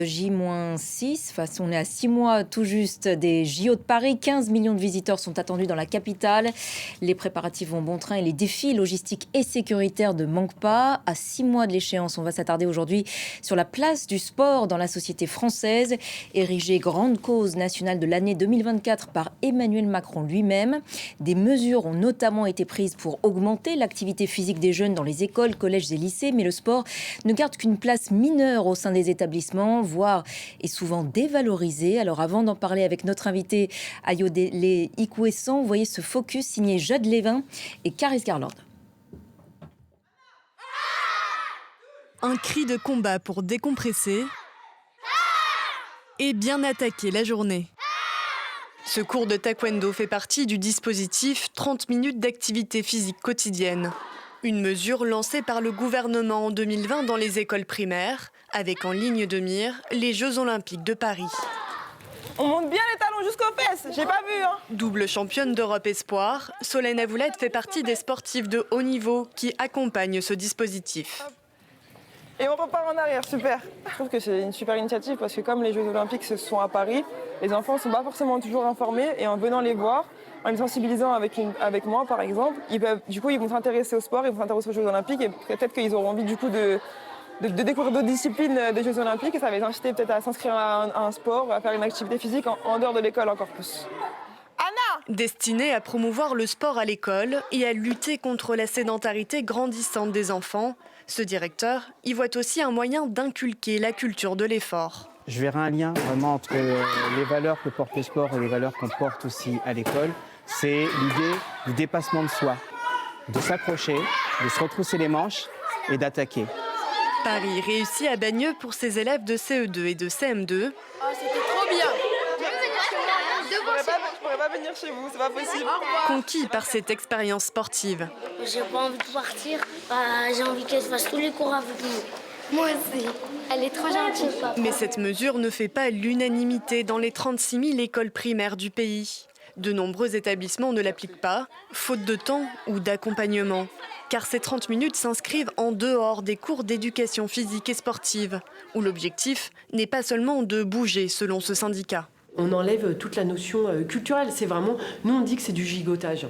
J-6, on est à 6 mois tout juste des JO de Paris. 15 millions de visiteurs sont attendus dans la capitale. Les préparatifs vont bon train et les défis logistiques et sécuritaires ne manquent pas. À 6 mois de l'échéance, on va s'attarder aujourd'hui sur la place du sport dans la société française, érigée grande cause nationale de l'année 2024 par Emmanuel Macron lui-même. Des mesures ont notamment été prises pour augmenter l'activité physique des jeunes dans les écoles, collèges et lycées, mais le sport ne garde qu'une place mineure au sein des établissements, voire est souvent dévalorisé. Alors avant d'en parler avec notre invité Ayodele Ikwessan, vous voyez ce focus signé Jade Lévin et Caris Garland. Un cri de combat pour décompresser et bien attaquer la journée. Ce cours de taekwondo fait partie du dispositif 30 minutes d'activité physique quotidienne. Une mesure lancée par le gouvernement en 2020 dans les écoles primaires, avec en ligne de mire les Jeux Olympiques de Paris. On monte bien les talons jusqu'aux fesses, j'ai pas vu. Double championne d'Europe Espoir, Solène Avoulette fait partie des sportifs de haut niveau qui accompagnent ce dispositif. Et on repart en arrière, super. Je trouve que c'est une super initiative parce que comme les Jeux Olympiques se sont à Paris, les enfants ne sont pas forcément toujours informés et en venant les voir, en les sensibilisant avec moi par exemple, ils vont s'intéresser au sport, ils vont s'intéresser aux Jeux Olympiques et peut-être qu'ils auront envie du coup de découvrir d'autres disciplines des Jeux Olympiques et ça va les inciter peut-être à s'inscrire à un sport, à faire une activité physique en dehors de l'école encore plus. Anna ! Destinée à promouvoir le sport à l'école et à lutter contre la sédentarité grandissante des enfants, ce directeur y voit aussi un moyen d'inculquer la culture de l'effort. Je verrai un lien vraiment entre les valeurs que porte le sport et les valeurs qu'on porte aussi à l'école. C'est l'idée du dépassement de soi, de s'accrocher, de se retrousser les manches et d'attaquer. Paris réussit à Bagneux pour ses élèves de CE2 et de CM2. Oh, c'était trop bien. Je pourrais pas venir chez vous, c'est pas possible. Conquis par cette expérience sportive. J'ai pas envie de partir, j'ai envie qu'elle fasse tous les cours avec nous. Moi aussi. Elle est trop gentille, papa. Mais cette mesure ne fait pas l'unanimité dans les 36 000 écoles primaires du pays. De nombreux établissements ne l'appliquent pas, faute de temps ou d'accompagnement. Car ces 30 minutes s'inscrivent en dehors des cours d'éducation physique et sportive, où l'objectif n'est pas seulement de bouger selon ce syndicat. On enlève toute la notion culturelle. C'est vraiment, nous on dit que c'est du gigotage,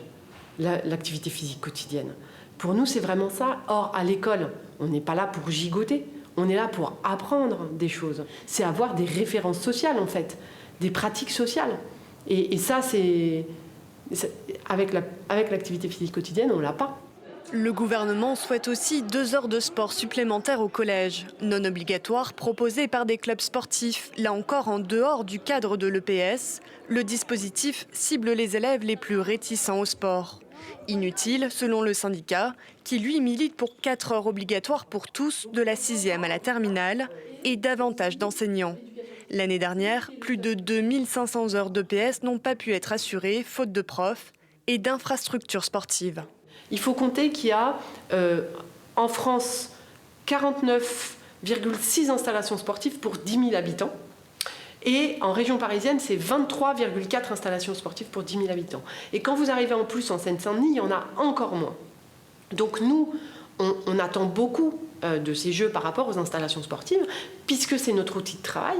l'activité physique quotidienne. Pour nous c'est vraiment ça. Or à l'école, on n'est pas là pour gigoter, on est là pour apprendre des choses. C'est avoir des références sociales en fait, des pratiques sociales. Et ça avec l'activité physique quotidienne, on l'a pas. Le gouvernement souhaite aussi 2 heures de sport supplémentaires au collège, non obligatoires, proposées par des clubs sportifs. Là encore, en dehors du cadre de l'EPS, le dispositif cible les élèves les plus réticents au sport. Inutile, selon le syndicat, qui lui milite pour 4 heures obligatoires pour tous, de la 6e à la terminale, et davantage d'enseignants. L'année dernière, plus de 2500 heures d'EPS n'ont pas pu être assurées, faute de profs et d'infrastructures sportives. Il faut compter qu'il y a en France 49,6 installations sportives pour 10 000 habitants. Et en région parisienne, c'est 23,4 installations sportives pour 10 000 habitants. Et quand vous arrivez en plus en Seine-Saint-Denis, il y en a encore moins. Donc nous, on attend beaucoup de ces Jeux par rapport aux installations sportives, puisque c'est notre outil de travail.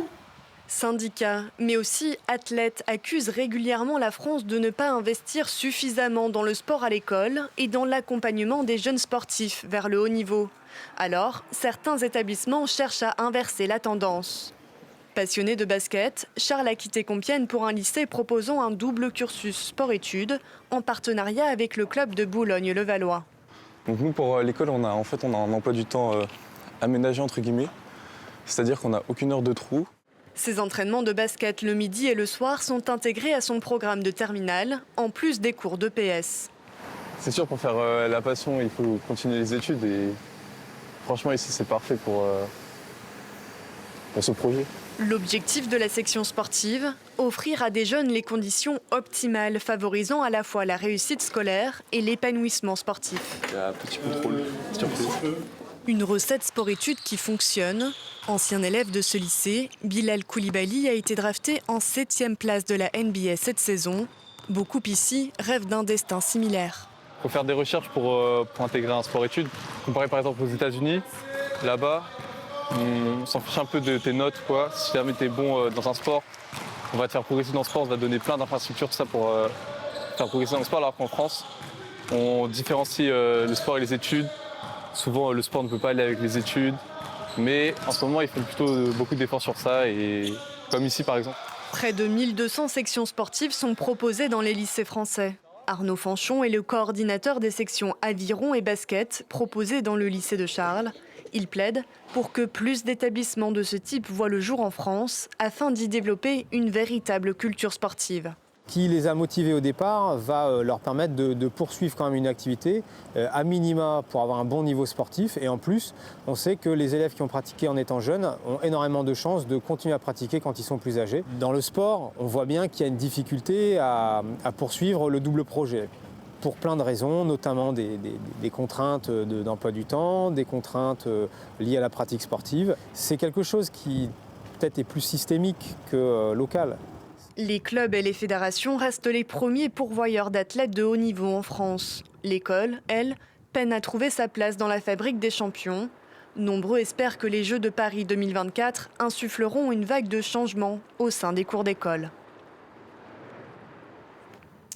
Syndicats, mais aussi athlètes accusent régulièrement la France de ne pas investir suffisamment dans le sport à l'école et dans l'accompagnement des jeunes sportifs vers le haut niveau. Alors, certains établissements cherchent à inverser la tendance. Passionné de basket, Charles a quitté Compiègne pour un lycée proposant un double cursus sport-études en partenariat avec le club de Boulogne-le-Valois. Donc nous, pour l'école, on a un emploi du temps aménagé entre guillemets, c'est-à-dire qu'on n'a aucune heure de trou. Ces entraînements de basket le midi et le soir sont intégrés à son programme de terminale, en plus des cours d'EPS. C'est sûr, pour faire la passion, il faut continuer les études et franchement ici c'est parfait pour ce projet. L'objectif de la section sportive, offrir à des jeunes les conditions optimales favorisant à la fois la réussite scolaire et l'épanouissement sportif. Il y a un petit contrôle, surprise. Une recette sport-études qui fonctionne. Ancien élève de ce lycée, Bilal Koulibaly a été drafté en 7e place de la NBA cette saison. Beaucoup ici rêvent d'un destin similaire. Il faut faire des recherches pour intégrer un sport-études. Comparé par exemple aux États-Unis, là-bas, On s'en fiche un peu de tes notes, quoi. Si jamais t'es bon dans un sport, on va te faire progresser dans le sport, on va te donner plein d'infrastructures, tout ça pour faire progresser dans le sport. Alors qu'en France, on différencie le sport et les études. Souvent, le sport ne peut pas aller avec les études. Mais en ce moment, ils font plutôt beaucoup d'efforts sur ça, et comme ici, par exemple. Près de 1200 sections sportives sont proposées dans les lycées français. Arnaud Fanchon est le coordinateur des sections aviron et basket proposées dans le lycée de Charles. Il plaide pour que plus d'établissements de ce type voient le jour en France afin d'y développer une véritable culture sportive. Qui les a motivés au départ va leur permettre de poursuivre quand même une activité à minima pour avoir un bon niveau sportif. Et en plus, on sait que les élèves qui ont pratiqué en étant jeunes ont énormément de chances de continuer à pratiquer quand ils sont plus âgés. Dans le sport, on voit bien qu'il y a une difficulté à poursuivre le double projet. Pour plein de raisons, notamment des contraintes d'emploi du temps, des contraintes liées à la pratique sportive. C'est quelque chose qui peut-être est plus systémique que local. Les clubs et les fédérations restent les premiers pourvoyeurs d'athlètes de haut niveau en France. L'école, elle, peine à trouver sa place dans la fabrique des champions. Nombreux espèrent que les Jeux de Paris 2024 insuffleront une vague de changements au sein des cours d'école.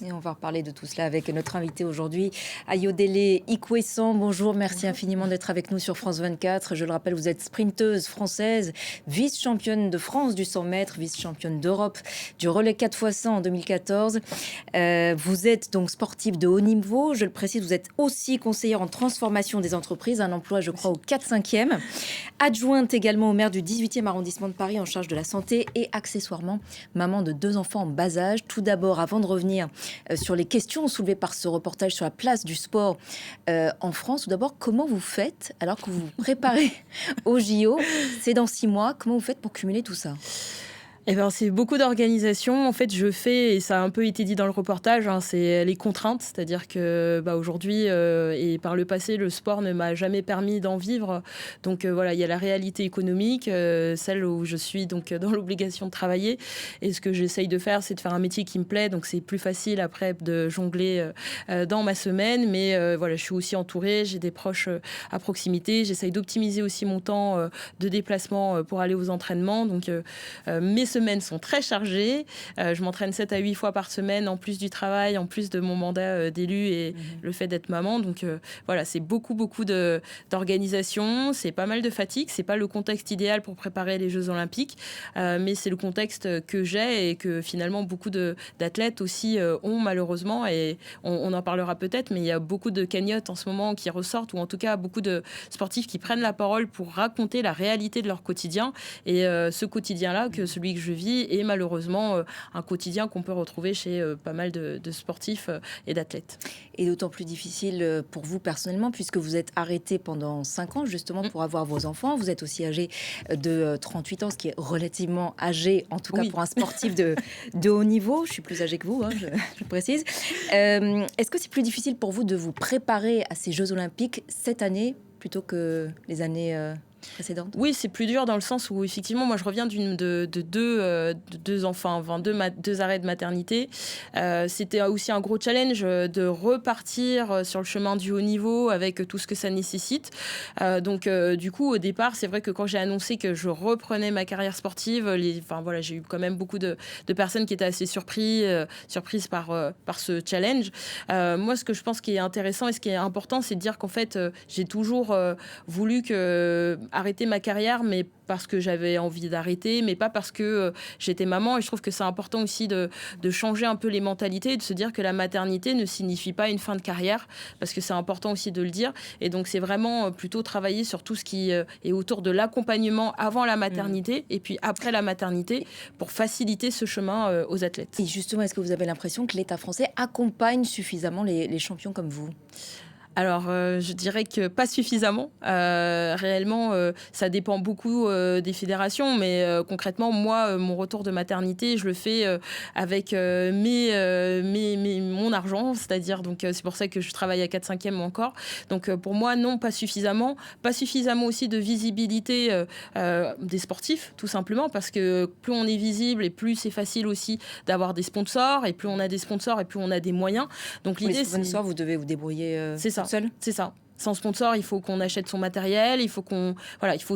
Et on va reparler de tout cela avec notre invité aujourd'hui, Ayodele Ikwessan. Bonjour, merci infiniment d'être avec nous sur France 24. Je le rappelle, vous êtes sprinteuse française, vice-championne de France du 100 mètres, vice-championne d'Europe du relais 4x100 en 2014. Vous êtes donc sportive de haut niveau. Je le précise, vous êtes aussi conseillère en transformation des entreprises, un emploi, je crois, au 4-5e. Adjointe également au maire du 18e arrondissement de Paris en charge de la santé et accessoirement maman de 2 enfants en bas âge. Tout d'abord, avant de revenir sur les questions soulevées par ce reportage sur la place du sport en France. Tout d'abord, comment vous faites, alors que vous vous préparez au JO, c'est dans 6 mois, comment vous faites pour cumuler tout ça ? Eh ben, c'est beaucoup d'organisation. En fait, je fais, et ça a un peu été dit dans le reportage, c'est les contraintes. C'est-à-dire que aujourd'hui et par le passé, le sport ne m'a jamais permis d'en vivre. Donc voilà, il y a la réalité économique, celle où je suis donc dans l'obligation de travailler. Et ce que j'essaye de faire, c'est de faire un métier qui me plaît. Donc c'est plus facile après de jongler dans ma semaine. Mais voilà, je suis aussi entourée, j'ai des proches à proximité. J'essaye d'optimiser aussi mon temps de déplacement pour aller aux entraînements. Donc mes semaines sont très chargées. Je m'entraîne 7 à 8 fois par semaine, en plus du travail, en plus de mon mandat d'élu et le fait d'être maman. Donc voilà, c'est beaucoup d'organisation. C'est pas mal de fatigue. C'est pas le contexte idéal pour préparer les Jeux Olympiques, mais c'est le contexte que j'ai et que finalement beaucoup d'athlètes aussi ont malheureusement. Et on en parlera peut-être, mais il y a beaucoup de cagnottes en ce moment qui ressortent, ou en tout cas beaucoup de sportifs qui prennent la parole pour raconter la réalité de leur quotidien. Et ce quotidien-là, que celui que je vis, est malheureusement un quotidien qu'on peut retrouver chez pas mal de sportifs et d'athlètes. Et d'autant plus difficile pour vous personnellement, puisque vous êtes arrêtée pendant 5 ans justement pour avoir vos enfants. Vous êtes aussi âgée de 38 ans, ce qui est relativement âgé, en tout cas pour un sportif de haut niveau. Je suis plus âgée que vous, je précise. Est-ce que c'est plus difficile pour vous de vous préparer à ces Jeux Olympiques cette année plutôt que les années précédentes? Oui, c'est plus dur dans le sens où effectivement, moi je reviens de deux enfants, enfin deux arrêts de maternité. C'était aussi un gros challenge de repartir sur le chemin du haut niveau avec tout ce que ça nécessite. Donc du coup, au départ, c'est vrai que quand j'ai annoncé que je reprenais ma carrière sportive, j'ai eu quand même beaucoup de personnes qui étaient assez surprises par ce challenge. Moi, ce que je pense qui est intéressant et ce qui est important, c'est de dire qu'en fait, j'ai toujours voulu arrêter ma carrière, mais parce que j'avais envie d'arrêter, mais pas parce que j'étais maman. Et je trouve que c'est important aussi de changer un peu les mentalités et de se dire que la maternité ne signifie pas une fin de carrière, parce que c'est important aussi de le dire. Et donc, c'est vraiment plutôt travailler sur tout ce qui est autour de l'accompagnement avant la maternité et puis après la maternité pour faciliter ce chemin aux athlètes. Et justement, est-ce que vous avez l'impression que l'État français accompagne suffisamment les champions comme vous ? Alors, je dirais que pas suffisamment. Réellement, ça dépend beaucoup des fédérations, mais concrètement, moi, mon retour de maternité, je le fais avec mon argent, c'est-à-dire, donc c'est pour ça que je travaille à 4/5e encore. Donc, pour moi, non, pas suffisamment. Pas suffisamment aussi de visibilité des sportifs, tout simplement, parce que plus on est visible et plus c'est facile aussi d'avoir des sponsors, et plus on a des sponsors et plus on a des moyens. Donc, pour l'idée, les sponsors, vous devez vous débrouiller c'est ça. seul. C'est ça. sans sponsor, il faut qu'on achète son matériel, il faut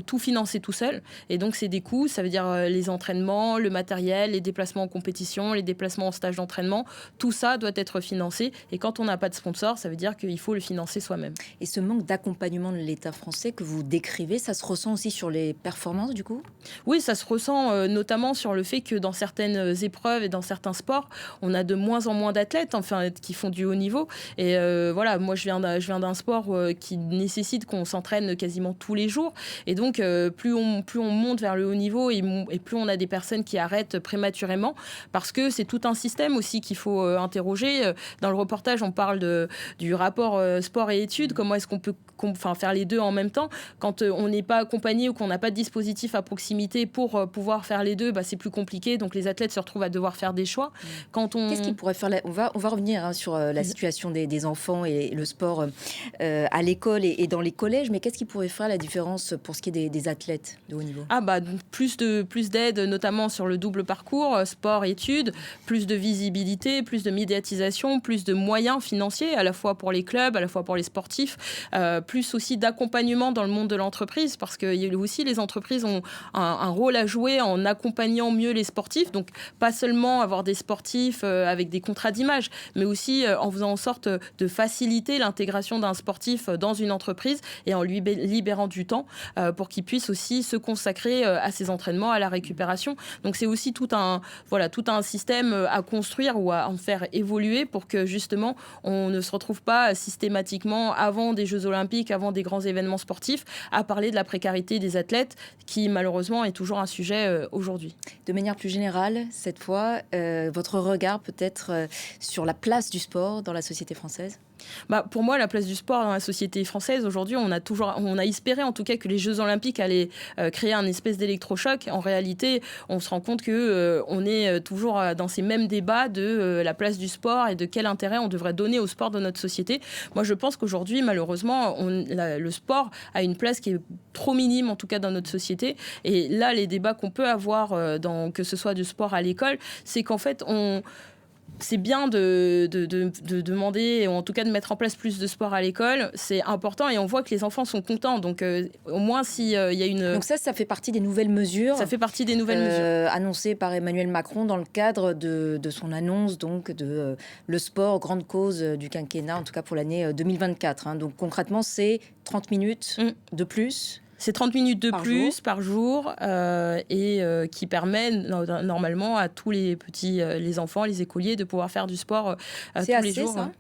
tout financer tout seul. Et donc, c'est des coûts. Ça veut dire les entraînements, le matériel, les déplacements en compétition, les déplacements en stage d'entraînement. Tout ça doit être financé. Et quand on n'a pas de sponsor, ça veut dire qu'il faut le financer soi-même. Et ce manque d'accompagnement de l'État français que vous décrivez, ça se ressent aussi sur les performances, du coup ? Oui, ça se ressent notamment sur le fait que dans certaines épreuves et dans certains sports, on a de moins en moins d'athlètes qui font du haut niveau. Et moi, je viens d'un sport qui nécessite qu'on s'entraîne quasiment tous les jours. Et donc, plus on monte vers le haut niveau et plus on a des personnes qui arrêtent prématurément, parce que c'est tout un système aussi qu'il faut interroger. Dans le reportage, on parle du rapport sport et études. Comment est-ce qu'on peut faire les deux en même temps? Quand on n'est pas accompagné ou qu'on n'a pas de dispositif à proximité pour pouvoir faire les deux, c'est plus compliqué. Donc, les athlètes se retrouvent à devoir faire des choix. Qu'est-ce qu'ils pourraient faire on va revenir sur la situation des enfants et le sport à l'école et dans les collèges, mais qu'est-ce qui pourrait faire la différence pour ce qui est des athlètes de haut niveau? Plus d'aide, notamment sur le double parcours, sport-études, plus de visibilité, plus de médiatisation, plus de moyens financiers, à la fois pour les clubs, à la fois pour les sportifs, plus aussi d'accompagnement dans le monde de l'entreprise, parce que aussi les entreprises ont un rôle à jouer en accompagnant mieux les sportifs, donc pas seulement avoir des sportifs avec des contrats d'image, mais aussi en faisant en sorte de faciliter l'intégration d'un sportif dans une entreprise et en lui libérant du temps pour qu'il puisse aussi se consacrer à ses entraînements, à la récupération. Donc c'est aussi tout un système à construire ou à en faire évoluer pour que justement on ne se retrouve pas systématiquement avant des Jeux Olympiques, avant des grands événements sportifs, à parler de la précarité des athlètes qui malheureusement est toujours un sujet aujourd'hui. De manière plus générale, cette fois, votre regard peut-être sur la place du sport dans la société française ? Pour moi, la place du sport dans la société française, aujourd'hui, on a espéré en tout cas que les Jeux Olympiques allaient créer un espèce d'électrochoc. En réalité, on se rend compte qu'on est toujours dans ces mêmes débats de la place du sport et de quel intérêt on devrait donner au sport dans notre société. Moi, je pense qu'aujourd'hui, malheureusement, le sport a une place qui est trop minime, en tout cas dans notre société. Et là, les débats qu'on peut avoir, que ce soit du sport à l'école, c'est qu'en fait, c'est bien de demander, ou en tout cas de mettre en place plus de sport à l'école. C'est important et on voit que les enfants sont contents. Donc, au moins, s'il y a une... Donc ça fait partie des nouvelles mesures. Ça fait partie des nouvelles mesures. Annoncées par Emmanuel Macron dans le cadre de son annonce donc, de le sport, grande cause du quinquennat, en tout cas pour l'année 2024. Donc, concrètement, c'est 30 minutes de plus. C'est 30 minutes de plus par jour et qui permet normalement à tous les petits, les enfants, les écoliers de pouvoir faire du sport tous les jours. Ça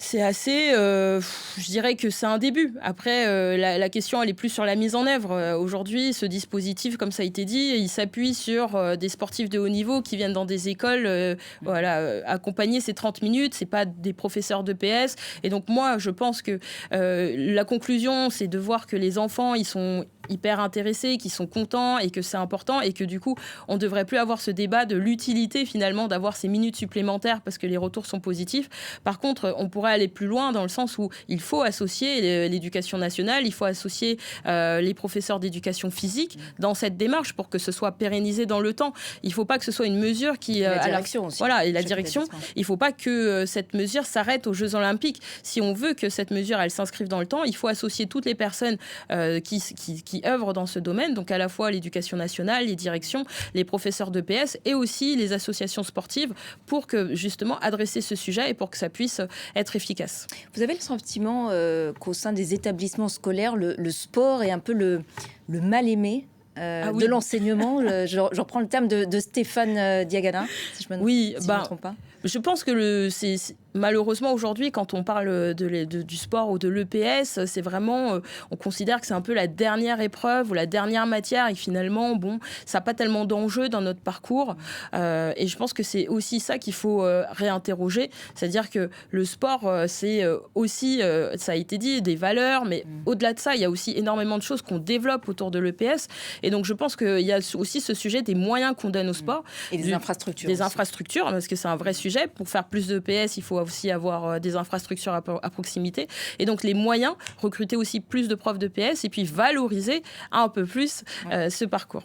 C'est assez, je dirais que c'est un début. Après, la question, elle est plus sur la mise en œuvre. Aujourd'hui, ce dispositif, comme ça a été dit, il s'appuie sur des sportifs de haut niveau qui viennent dans des écoles accompagner ces 30 minutes. C'est pas des professeurs d'EPS. Et donc, moi, je pense que la conclusion, c'est de voir que les enfants, ils sont hyper intéressés, qui sont contents et que c'est important et que du coup, on ne devrait plus avoir ce débat de l'utilité finalement d'avoir ces minutes supplémentaires parce que les retours sont positifs. Par contre, on pourrait aller plus loin dans le sens où il faut associer l'éducation nationale, il faut associer les professeurs d'éducation physique dans cette démarche pour que ce soit pérennisé dans le temps. Il ne faut pas que ce soit une mesure qui... la direction aussi. Voilà, et la direction. Il ne faut pas que cette mesure s'arrête aux Jeux Olympiques. Si on veut que cette mesure, elle s'inscrive dans le temps, il faut associer toutes les personnes qui œuvrent dans ce domaine, donc à la fois l'éducation nationale, les directions, les professeurs d'EPS et aussi les associations sportives pour que justement adresser ce sujet et pour que ça puisse être efficace. Vous avez le sentiment qu'au sein des établissements scolaires, le sport est un peu le mal-aimé de l'enseignement. Je reprends le terme de Stéphane Diagana, si je me trompe pas. Je pense que malheureusement aujourd'hui, quand on parle du sport ou de l'EPS, c'est vraiment, on considère que c'est un peu la dernière épreuve ou la dernière matière et finalement, ça n'a pas tellement d'enjeux dans notre parcours. Et je pense que c'est aussi ça qu'il faut réinterroger. C'est-à-dire que le sport, c'est aussi, ça a été dit, des valeurs, mais au-delà de ça, il y a aussi énormément de choses qu'on développe autour de l'EPS. Et donc, je pense qu'il y a aussi ce sujet des moyens qu'on donne au sport. Et des infrastructures. Des infrastructures, parce que c'est un vrai sujet. Pour faire plus d'EPS, il faut aussi avoir des infrastructures à proximité. Et donc, les moyens, recruter aussi plus de profs d'EPS et puis valoriser un peu plus ce parcours.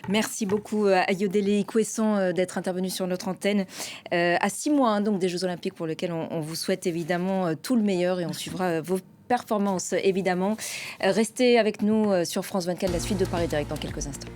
Merci beaucoup Ayodele Ikwesson d'être intervenu sur notre antenne à 6 mois donc des Jeux Olympiques pour lesquels on vous souhaite évidemment tout le meilleur et on suivra vos performance, évidemment. Restez avec nous sur France 24, la suite de Paris Direct dans quelques instants.